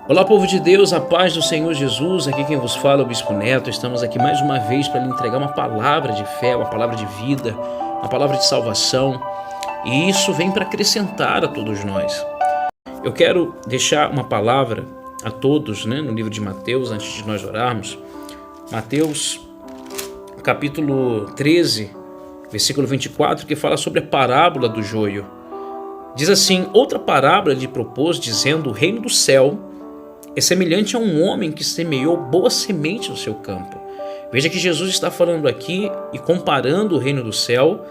Olá, povo de Deus, a paz do Senhor Jesus. Aqui quem vos fala é o Bispo Neto. Estamos aqui mais uma vez para lhe entregar uma palavra de fé, uma palavra de vida, uma palavra de salvação. E isso vem para acrescentar a todos nós. Eu quero deixar uma palavra a todos, no livro de Mateus, antes de nós orarmos. Mateus, capítulo 13, versículo 24, que fala sobre a parábola do joio. Diz assim: outra parábola lhe propôs, dizendo: o reino do céu é semelhante a um homem que semeou boa semente no seu campo. Veja que Jesus está falando aqui e comparando o reino do céu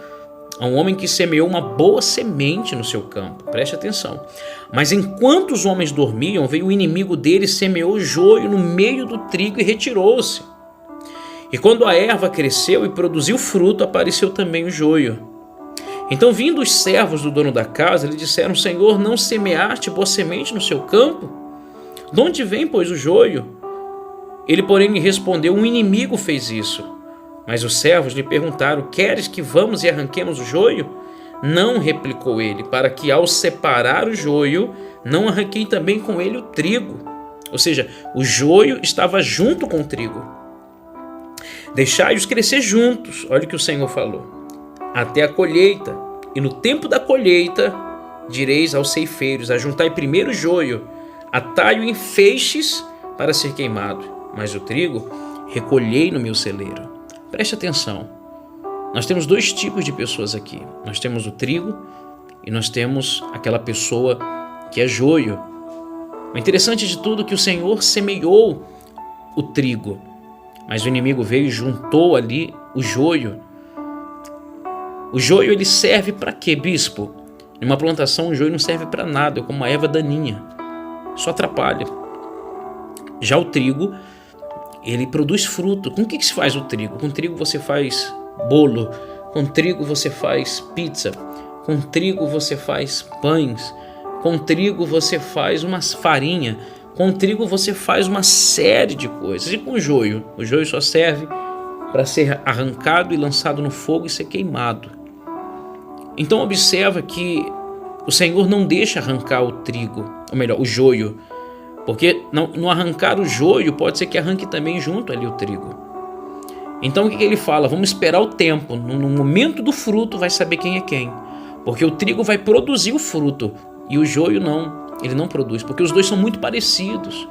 a um homem que semeou uma boa semente no seu campo. Preste atenção. Mas enquanto os homens dormiam, veio o inimigo deles, semeou joio no meio do trigo e retirou-se. E quando a erva cresceu e produziu fruto, apareceu também o joio. Então, vindo os servos do dono da casa, lhe disseram: Senhor, não semeaste boa semente no seu campo? De onde vem, pois, o joio? Ele, porém, lhe respondeu: um inimigo fez isso. Mas os servos lhe perguntaram: queres que vamos e arranquemos o joio? Não, replicou ele, para que ao separar o joio, não arranquei também com ele o trigo. Ou seja, o joio estava junto com o trigo. Deixai-os crescer juntos, olha o que o Senhor falou, até a colheita. E no tempo da colheita, direis aos ceifeiros: ajuntai primeiro o joio, atai-o em feixes para ser queimado, mas o trigo recolhei no meu celeiro. Preste atenção, nós temos dois tipos de pessoas aqui. Nós temos o trigo e nós temos aquela pessoa que é joio. O interessante de tudo é que o Senhor semeou o trigo, mas o inimigo veio e juntou ali o joio. O joio, ele serve para quê, bispo? Em uma plantação, o joio não serve para nada, é como uma erva daninha, só atrapalha. Já o trigo, ele produz fruto. Com o que se faz o trigo? Com trigo você faz bolo, com trigo você faz pizza, com trigo você faz pães, com trigo você faz uma farinha, com trigo você faz uma série de coisas. E com o joio só serve para ser arrancado e lançado no fogo e ser queimado. Então observa que o Senhor não deixa arrancar o trigo, ou melhor, o joio, porque no arrancar o joio pode ser que arranque também junto ali o trigo. Então o que ele fala? Vamos esperar o tempo, no momento do fruto vai saber quem é quem, porque o trigo vai produzir o fruto e o joio não, ele não produz, porque os dois são muito parecidos.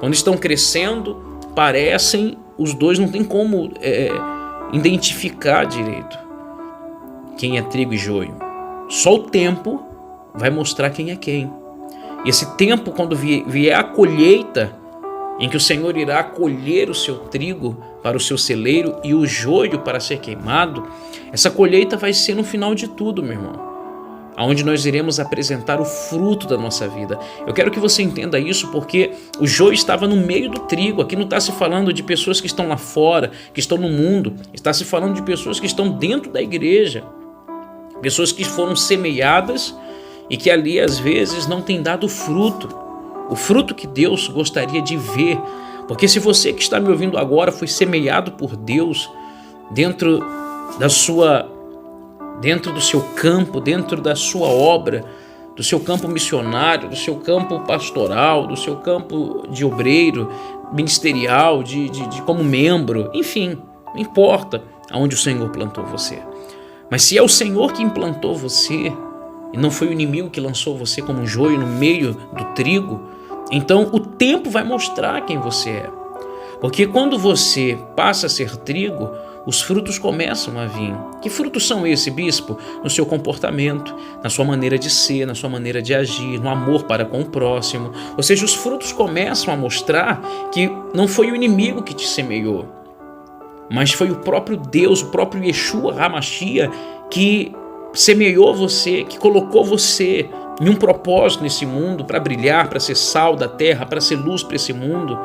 Quando estão crescendo, parecem, os dois não tem como identificar direito quem é trigo e joio. Só o tempo vai mostrar quem é quem. E esse tempo, quando vier a colheita, em que o Senhor irá colher o seu trigo para o seu celeiro e o joio para ser queimado, essa colheita vai ser no final de tudo, meu irmão, onde nós iremos apresentar o fruto da nossa vida. Eu quero que você entenda isso, porque o joio estava no meio do trigo. Aqui não está se falando de pessoas que estão lá fora, que estão no mundo. Está se falando de pessoas que estão dentro da igreja, pessoas que foram semeadas e que ali às vezes não têm dado fruto, o fruto que Deus gostaria de ver. Porque se você que está me ouvindo agora foi semeado por Deus dentro do seu campo, dentro da sua obra, do seu campo missionário, do seu campo pastoral, do seu campo de obreiro, ministerial, de como membro, enfim, não importa aonde o Senhor plantou você. Mas se é o Senhor que implantou você e não foi o inimigo que lançou você como um joio no meio do trigo, então o tempo vai mostrar quem você é. Porque quando você passa a ser trigo, os frutos começam a vir. Que frutos são esses, bispo? No seu comportamento, na sua maneira de ser, na sua maneira de agir, no amor para com o próximo. Ou seja, os frutos começam a mostrar que não foi o inimigo que te semeou, mas foi o próprio Deus, o próprio Yeshua HaMashiach que semeou você, que colocou você em um propósito nesse mundo para brilhar, para ser sal da terra, para ser luz para esse mundo.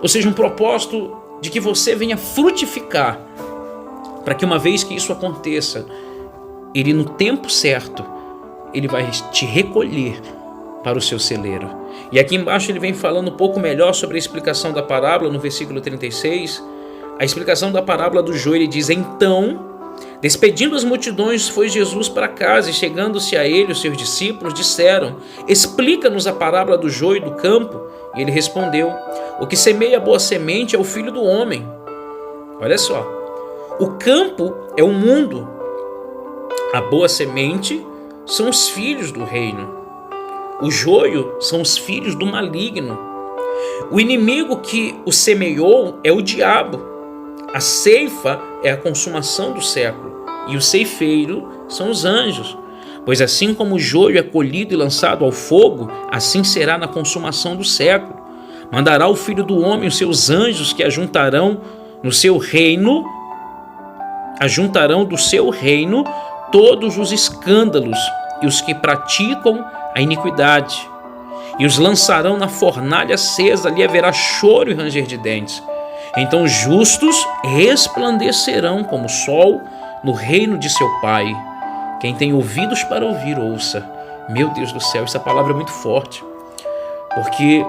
Ou seja, um propósito de que você venha frutificar, para que uma vez que isso aconteça, ele no tempo certo, ele vai te recolher para o seu celeiro. E aqui embaixo ele vem falando um pouco melhor sobre a explicação da parábola, no versículo 36, a explicação da parábola do joio. Ele diz: então Despedindo as multidões, foi Jesus para casa, e chegando-se a ele, os seus discípulos disseram: explica-nos a parábola do joio e do campo. E ele respondeu: o que semeia a boa semente é o Filho do Homem. Olha só, o campo é o mundo, a boa semente são os filhos do reino, o joio são os filhos do maligno. O inimigo que o semeou é o diabo, a ceifa é a consumação do século, e o ceifeiro são os anjos. Pois assim como o joio é colhido e lançado ao fogo, assim será na consumação do século. Mandará o Filho do Homem os seus anjos, que ajuntarão do seu reino todos os escândalos e os que praticam a iniquidade, e os lançarão na fornalha acesa, ali haverá choro e ranger de dentes. Então os justos resplandecerão como o sol no reino de seu Pai. Quem tem ouvidos para ouvir, ouça. Meu Deus do céu, essa palavra é muito forte, porque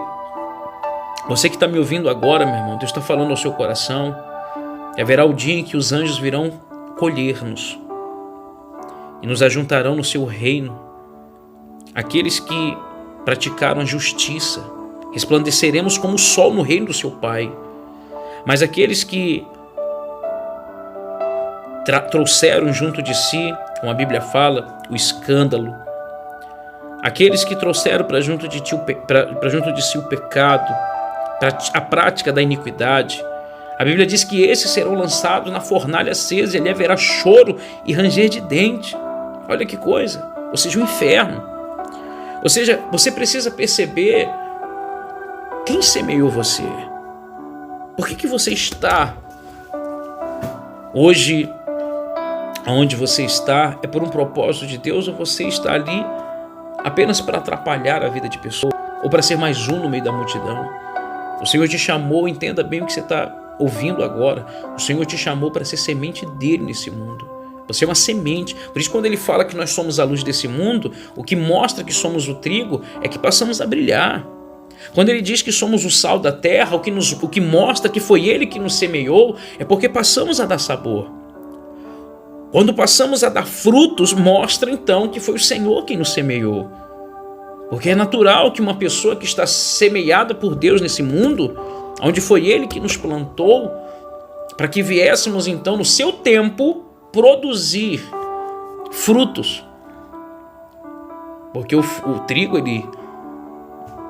você que está me ouvindo agora, meu irmão, Deus está falando ao seu coração. Haverá o dia em que os anjos virão colher-nos e nos ajuntarão no seu reino. Aqueles que praticaram a justiça, resplandeceremos como o sol no reino do seu Pai. Mas aqueles que trouxeram junto de si, como a Bíblia fala, o escândalo, aqueles que trouxeram para junto de si o pecado, a prática da iniquidade, a Bíblia diz que esses serão lançados na fornalha acesa, e ali haverá choro e ranger de dente. Olha que coisa, ou seja, o inferno. Ou seja, você precisa perceber quem semeou você. Por que você está hoje onde você está? É por um propósito de Deus, ou você está ali apenas para atrapalhar a vida de pessoas, ou para ser mais um no meio da multidão? O Senhor te chamou, entenda bem o que você está ouvindo agora. O Senhor te chamou para ser semente dele nesse mundo. Você é uma semente. Por isso, quando ele fala que nós somos a luz desse mundo, o que mostra que somos o trigo é que passamos a brilhar. Quando ele diz que somos o sal da terra, o que mostra que foi ele que nos semeou, é porque passamos a dar sabor. Quando passamos a dar frutos, mostra então que foi o Senhor quem nos semeou. Porque é natural que uma pessoa que está semeada por Deus nesse mundo, onde foi ele que nos plantou, para que viéssemos então no seu tempo produzir frutos. Porque o trigo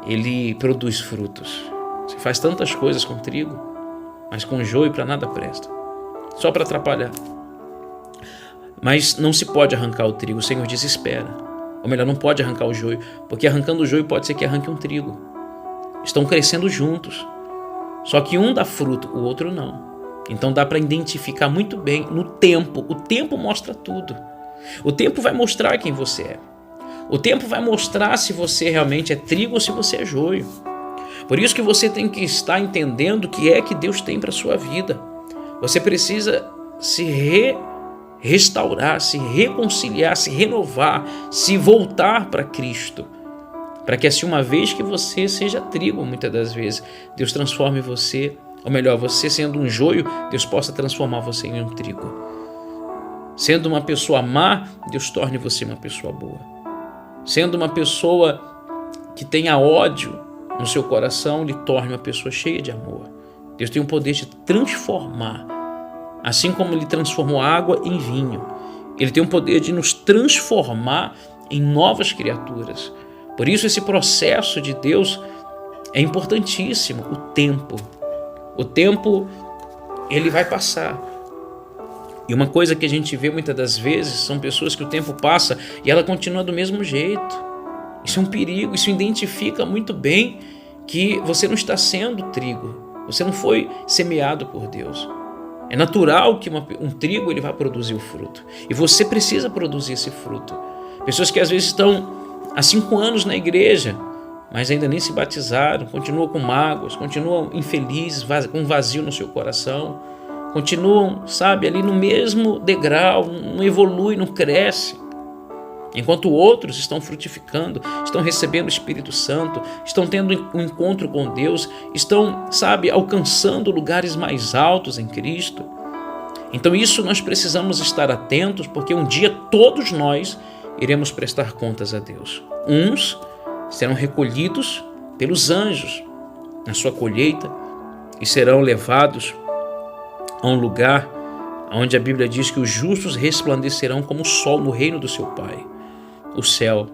ele produz frutos. Você faz tantas coisas com trigo, mas com joio para nada presta, só para atrapalhar. Mas não se pode arrancar o trigo. O Senhor diz: espera. Ou melhor, não pode arrancar o joio, porque arrancando o joio pode ser que arranque um trigo. Estão crescendo juntos, só que um dá fruto, o outro não. Então dá para identificar muito bem no tempo. O tempo mostra tudo. O tempo vai mostrar quem você é. O tempo vai mostrar se você realmente é trigo ou se você é joio. Por isso que você tem que estar entendendo o que é que Deus tem para a sua vida. Você precisa se restaurar, se reconciliar, se renovar, se voltar para Cristo, para que assim, uma vez que você seja trigo, muitas das vezes, Deus transforme você, ou melhor, você sendo um joio, Deus possa transformar você em um trigo. Sendo uma pessoa má, Deus torne você uma pessoa boa. Sendo uma pessoa que tenha ódio no seu coração, lhe torne uma pessoa cheia de amor. Deus tem o poder de transformar. Assim como ele transformou água em vinho, ele tem o poder de nos transformar em novas criaturas. Por isso esse processo de Deus é importantíssimo. O tempo ele vai passar. E uma coisa que a gente vê muitas das vezes são pessoas que o tempo passa e ela continua do mesmo jeito. Isso é um perigo, isso identifica muito bem que você não está sendo trigo, você não foi semeado por Deus. É natural que um trigo ele vai produzir o fruto. E você precisa produzir esse fruto. Pessoas que às vezes estão há 5 anos na igreja, mas ainda nem se batizaram, continuam com mágoas, continuam infelizes, com vazio no seu coração, continuam, ali no mesmo degrau, não evolui, não cresce. Enquanto outros estão frutificando, estão recebendo o Espírito Santo, estão tendo um encontro com Deus, estão, alcançando lugares mais altos em Cristo. Então isso nós precisamos estar atentos, porque um dia todos nós iremos prestar contas a Deus. Uns serão recolhidos pelos anjos na sua colheita e serão levados a um lugar onde a Bíblia diz que os justos resplandecerão como o sol no reino do seu Pai, o céu.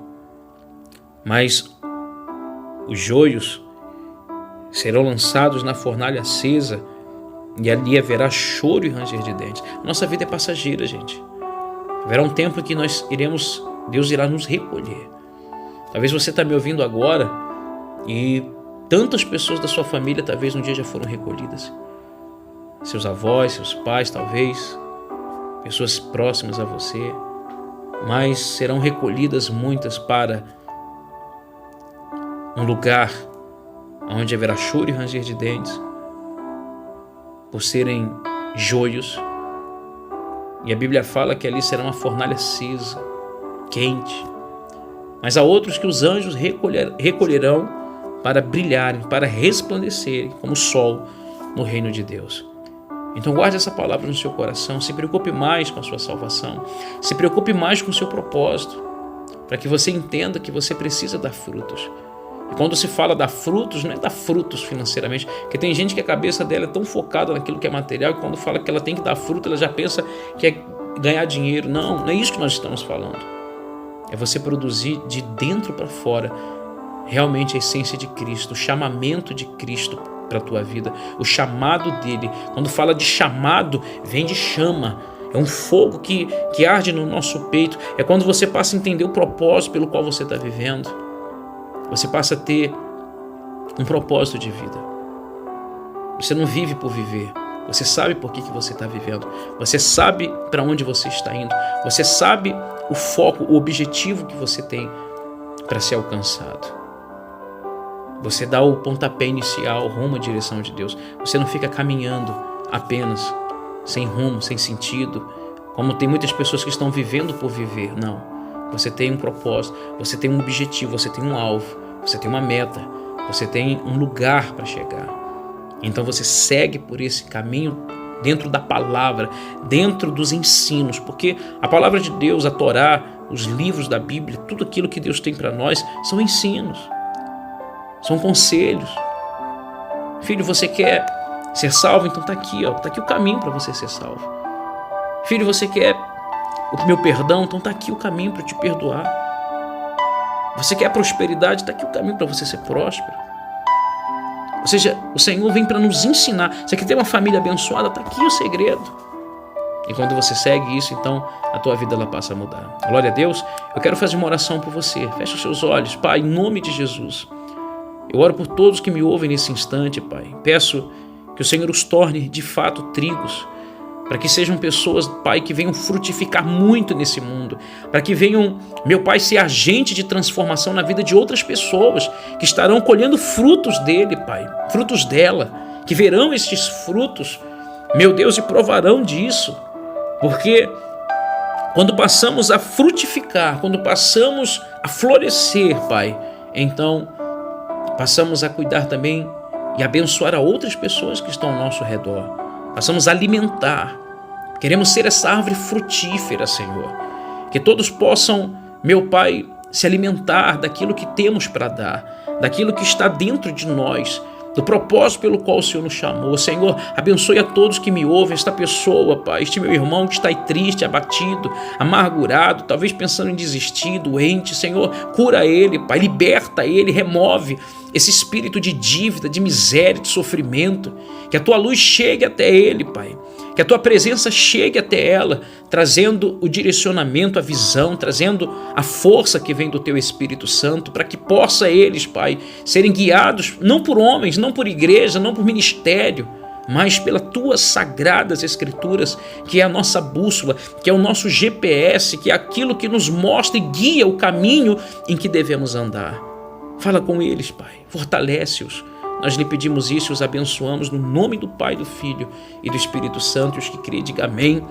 Mas os joios serão lançados na fornalha acesa e ali haverá choro e ranger de dentes. Nossa vida é passageira, gente. Haverá um tempo em que Deus irá nos recolher. Talvez você está me ouvindo agora e tantas pessoas da sua família talvez um dia já foram recolhidas. Seus avós, seus pais, talvez, pessoas próximas a você, mas serão recolhidas muitas para um lugar onde haverá choro e ranger de dentes, por serem joios. E a Bíblia fala que ali será uma fornalha acesa, quente. Mas há outros que os anjos recolherão para brilharem, para resplandecerem como o sol no reino de Deus. Então guarde essa palavra no seu coração, se preocupe mais com a sua salvação, se preocupe mais com o seu propósito, para que você entenda que você precisa dar frutos. E quando se fala dar frutos, não é dar frutos financeiramente, porque tem gente que a cabeça dela é tão focada naquilo que é material, que quando fala que ela tem que dar fruto, ela já pensa que é ganhar dinheiro. Não, não é isso que nós estamos falando. É você produzir de dentro para fora realmente a essência de Cristo, o chamamento de Cristo para a tua vida, o chamado dele. Quando fala de chamado, vem de chama. É um fogo que arde no nosso peito. É quando você passa a entender o propósito pelo qual você está vivendo. Você passa a ter um propósito de vida. Você não vive por viver. Você sabe por que você está vivendo. Você sabe para onde você está indo. Você sabe o foco, o objetivo que você tem para ser alcançado. Você dá o pontapé inicial, rumo à direção de Deus. Você não fica caminhando apenas, sem rumo, sem sentido, como tem muitas pessoas que estão vivendo por viver. Não. Você tem um propósito, você tem um objetivo, você tem um alvo, você tem uma meta, você tem um lugar para chegar. Então você segue por esse caminho dentro da palavra, dentro dos ensinos, porque a palavra de Deus, a Torá, os livros da Bíblia, tudo aquilo que Deus tem para nós são ensinos, são conselhos. Filho, você quer ser salvo? Então está aqui, ó, tá aqui o caminho para você ser salvo. Filho, você quer o meu perdão? Então está aqui o caminho para te perdoar. Você quer prosperidade? Está aqui o caminho para você ser próspero. Ou seja, o Senhor vem para nos ensinar. Você quer ter uma família abençoada? Está aqui o segredo. E quando você segue isso, então a tua vida ela passa a mudar. Glória a Deus. Eu quero fazer uma oração por você. Feche os seus olhos. Pai, em nome de Jesus, eu oro por todos que me ouvem nesse instante, Pai. Peço que o Senhor os torne de fato trigos, para que sejam pessoas, Pai, que venham frutificar muito nesse mundo, para que venham, meu Pai, ser agente de transformação na vida de outras pessoas, que estarão colhendo frutos dele, Pai, frutos dela, que verão estes frutos, meu Deus, e provarão disso, porque quando passamos a frutificar, quando passamos a florescer, Pai, então passamos a cuidar também e abençoar a outras pessoas que estão ao nosso redor. Passamos a alimentar. Queremos ser essa árvore frutífera, Senhor. Que todos possam, meu Pai, se alimentar daquilo que temos para dar, daquilo que está dentro de nós, do propósito pelo qual o Senhor nos chamou. Senhor, abençoe a todos que me ouvem, esta pessoa, Pai, este meu irmão que está aí triste, abatido, amargurado, talvez pensando em desistir, doente. Senhor, cura ele, Pai, liberta ele, remove esse espírito de dívida, de miséria, de sofrimento. Que a tua luz chegue até ele, Pai. Que a tua presença chegue até ela, trazendo o direcionamento, a visão, trazendo a força que vem do teu Espírito Santo, para que possa eles, Pai, serem guiados não por homens, não por igreja, não por ministério, mas pelas tuas sagradas escrituras, que é a nossa bússola, que é o nosso GPS, que é aquilo que nos mostra e guia o caminho em que devemos andar. Fala com eles, Pai, fortalece-os. Nós lhe pedimos isso e os abençoamos no nome do Pai, do Filho e do Espírito Santo. E os que crêem, diga amém,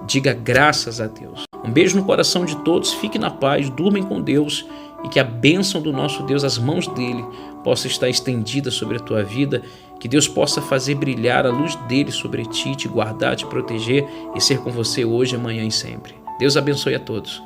diga graças a Deus. Um beijo no coração de todos, fique na paz, durmem com Deus e que a bênção do nosso Deus, as mãos dele, possa estar estendida sobre a tua vida, que Deus possa fazer brilhar a luz dele sobre ti, te guardar, te proteger e ser com você hoje, amanhã e sempre. Deus abençoe a todos.